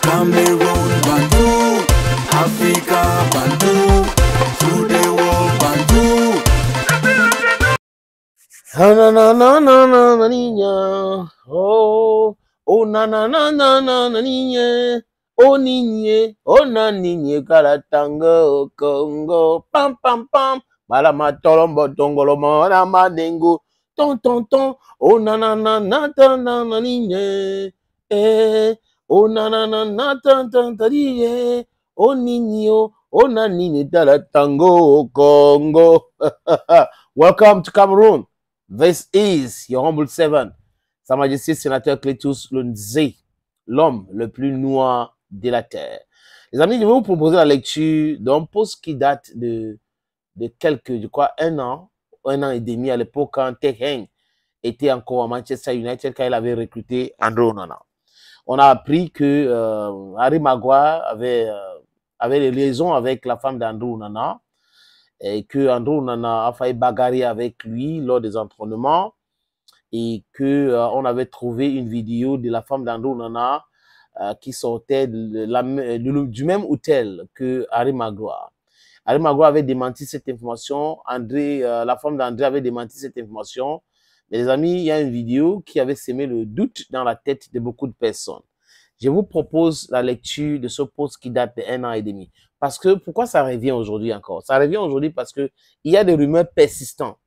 Cameroon Bantu, Africa Bantu, through the world Bantu. Na na na na na na niña, oh oh na na na na na na niña, oh na niña karatanga Congo, pam pam pam, balama tolombo tongolo mona manengo, ton ton ton, oh na na na na na na niña, oh na na na na ta niña, oh niño, oh na niña karatanga Congo. Welcome to Cameroon. This is your humble servant, Sa Majesté Sénateur Cletus Lunzé, l'homme le plus noir de la terre. Les amis, je vais vous proposer la lecture d'un post qui date de quelques, je crois, un an et demi à l'époque quand Tek Heng était encore à Manchester United quand il avait recruté André Onana. On a appris que Harry Maguire avait des liaisons avec la femme d'André Onana, et que André Onana a failli bagarrer avec lui lors des entraînements et que on avait trouvé une vidéo de la femme d'André Onana qui sortait du même hôtel que Harry Maguire. Harry Maguire avait démenti cette information, la femme d'André avait démenti cette information, mais les amis, il y a une vidéo qui avait semé le doute dans la tête de beaucoup de personnes. Je vous propose la lecture de ce post qui date d'1 an et demi. Parce que, pourquoi ça revient aujourd'hui encore? Ça revient aujourd'hui parce que il y a des rumeurs persistantes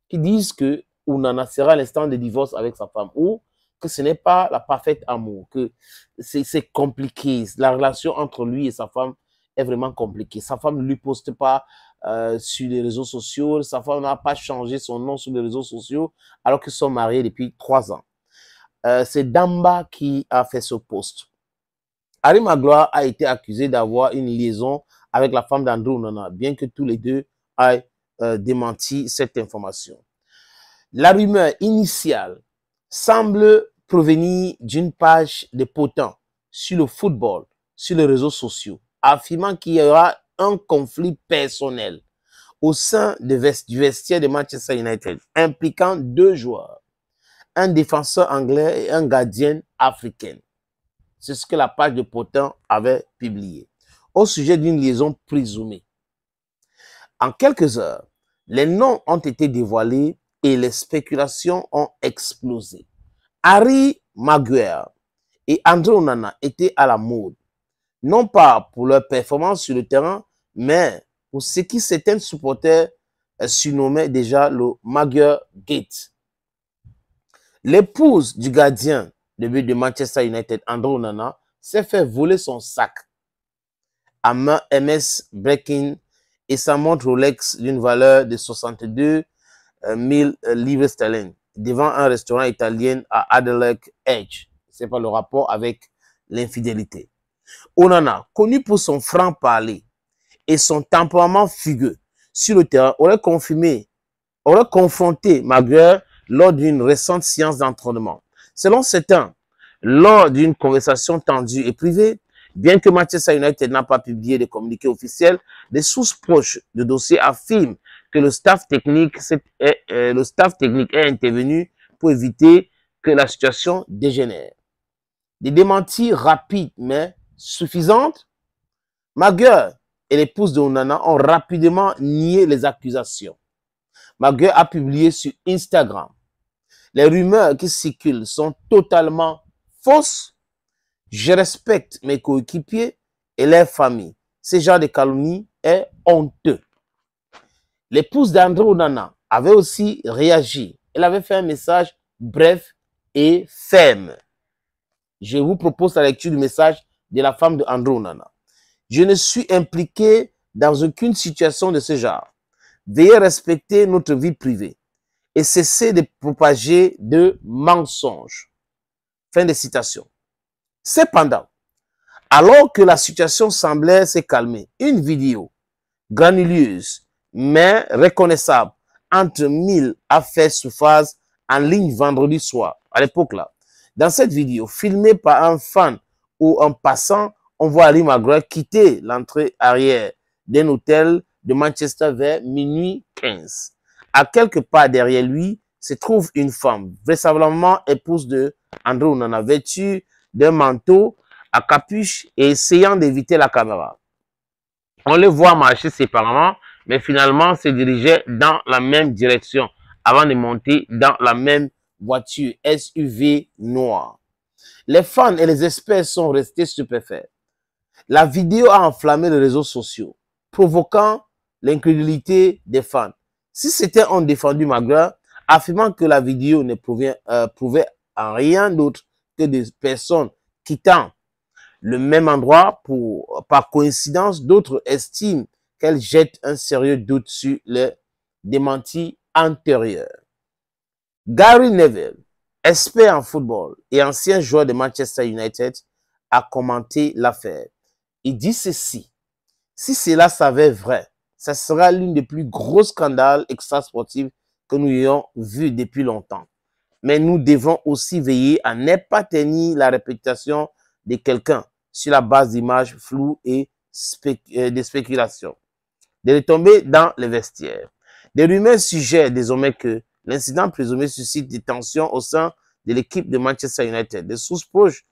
qui disent que Onana sera à l'instant de divorce avec sa femme ou que ce n'est pas la parfaite amour, que c'est compliqué. La relation entre lui et sa femme est vraiment compliquée. Sa femme ne lui poste pas sur les réseaux sociaux. Sa femme n'a pas changé son nom sur les réseaux sociaux alors qu'ils sont mariés depuis 3 ans. C'est Damba qui a fait ce post. Harry Maguire a été accusé d'avoir une liaison avec la femme d'André Onana, bien que tous les deux aient démenti cette information. La rumeur initiale semble provenir d'une page de potents sur le football, sur les réseaux sociaux, affirmant qu'il y aura un conflit personnel au sein du vestiaire de Manchester United, impliquant 2 joueurs, un défenseur anglais et un gardien africain. C'est ce que la page de Potin avait publié au sujet d'une liaison présumée. En quelques heures, les noms ont été dévoilés et les spéculations ont explosé. Harry Maguire et André Onana étaient à la mode, non pas pour leur performance sur le terrain, mais pour ce qui certains supporters surnommaient déjà le Maguire Gate. L'épouse du gardien de but de Manchester United, André Onana, s'est fait voler son sac à main MS Breaking et sa montre Rolex d'une valeur de 62 000 livres sterling devant un restaurant italien à Adelaide Edge. C'est pas le rapport avec l'infidélité. Onana, connu pour son franc-parler et son tempérament fugueux sur le terrain, aurait confronté Maguire lors d'une récente séance d'entraînement. Selon certains, lors d'une conversation tendue et privée, bien que Manchester United n'a pas publié de communiqué officiel, des sources proches du dossier affirment que le staff technique est intervenu pour éviter que la situation dégénère. Des démentis rapides mais suffisantes, Maguire et l'épouse de Onana ont rapidement nié les accusations. Maguire a publié sur Instagram: les rumeurs qui circulent sont totalement fausses. Je respecte mes coéquipiers et leurs familles. Ce genre de calomnie est honteux. L'épouse d'André Onana avait aussi réagi. Elle avait fait un message bref et ferme. Je vous propose la lecture du message de la femme d'André Onana. Je ne suis impliqué dans aucune situation de ce genre. Veuillez respecter notre vie privée et cesser de propager de mensonges. Fin de citation. Cependant, alors que la situation semblait se calmer, une vidéo granuleuse mais reconnaissable entre 1000 a fait surface en ligne vendredi soir, à l'époque là. Dans cette vidéo, filmée par un fan ou un passant, on voit Harry Maguire quitter l'entrée arrière d'un hôtel de Manchester vers minuit 15. À quelque part derrière lui se trouve une femme, vraisemblablement épouse de André Onana, vêtue d'un manteau à capuche et essayant d'éviter la caméra. On les voit marcher séparément, mais finalement se dirigeaient dans la même direction avant de monter dans la même voiture SUV noire. Les fans et les experts sont restés stupéfaits. La vidéo a enflammé les réseaux sociaux, provoquant l'incrédulité des fans. Si c'était ont défendu McGrath, affirmant que la vidéo ne prouvait en rien d'autre que des personnes quittant le même endroit par coïncidence, d'autres estiment qu'elle jette un sérieux doute sur les démentis antérieurs. Gary Neville, expert en football et ancien joueur de Manchester United, a commenté l'affaire. Il dit ceci: si cela s'avère vrai, ce sera l'une des plus gros scandales extrasportifs que nous ayons vus depuis longtemps. Mais nous devons aussi veiller à ne pas ternir la réputation de quelqu'un sur la base d'images floues et de spéculations. De retomber dans les vestiaires. Des rumeurs suggèrent désormais que l'incident présumé suscite des tensions au sein de l'équipe de Manchester United. Des sources proches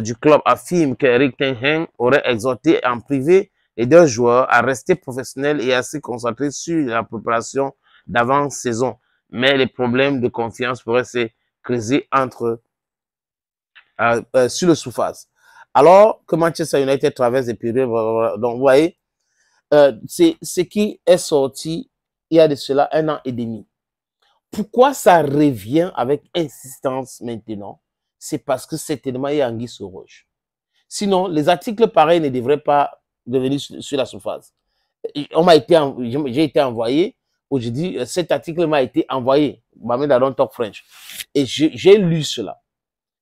du club affirment qu'Eric Ten Hag aurait exhorté en privé les deux joueurs à rester professionnels et à se concentrer sur la préparation d'avant-saison. Mais les problèmes de confiance pourraient se creuser sur le surface. Alors que Manchester United traverse des périodes, donc vous voyez, c'est ce qui est sorti il y a de cela 1 an et demi. Pourquoi ça revient avec insistance maintenant? C'est parce que certainement il y a anguille sous roche. Sinon, les articles pareils ne devraient pas devenir sur la surface. J'ai été envoyé, aujourd'hui, cet article m'a été envoyé, Mohamed Don't Talk French, et j'ai lu cela.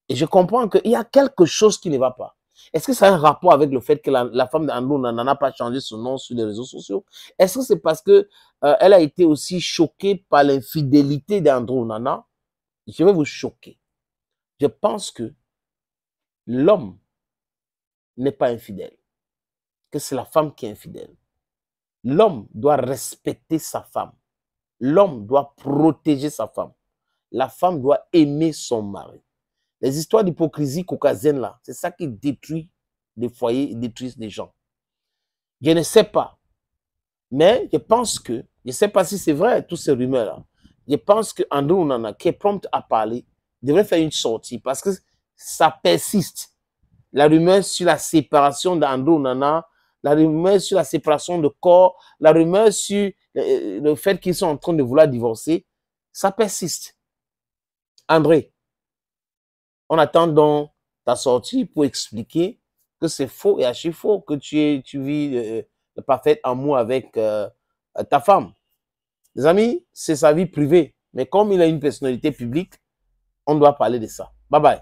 Et je comprends qu'il y a quelque chose qui ne va pas. Est-ce que ça a un rapport avec le fait que la femme d'Andrew Onana n'a pas changé son nom sur les réseaux sociaux? Est-ce que c'est parce que elle a été aussi choquée par l'infidélité d'Andrew Onana? Je vais vous choquer. Je pense que l'homme n'est pas infidèle, que c'est la femme qui est infidèle. L'homme doit respecter sa femme. L'homme doit protéger sa femme. La femme doit aimer son mari. Les histoires d'hypocrisie caucasienne là, c'est ça qui détruit des foyers et détruit des gens. Je ne sais pas. Mais je pense que, je ne sais pas si c'est vrai, toutes ces rumeurs-là. Je pense que Andrew Onana, qui est prompt à parler, devrait faire une sortie parce que ça persiste. La rumeur sur la séparation d'Andrew Onana, la rumeur sur la séparation de corps, la rumeur sur le fait qu'ils sont en train de vouloir divorcer, ça persiste. André, on attend donc ta sortie pour expliquer que c'est faux et archi faux, que tu vis le parfait amour avec ta femme. Les amis, c'est sa vie privée. Mais comme il a une personnalité publique, on doit parler de ça. Bye bye.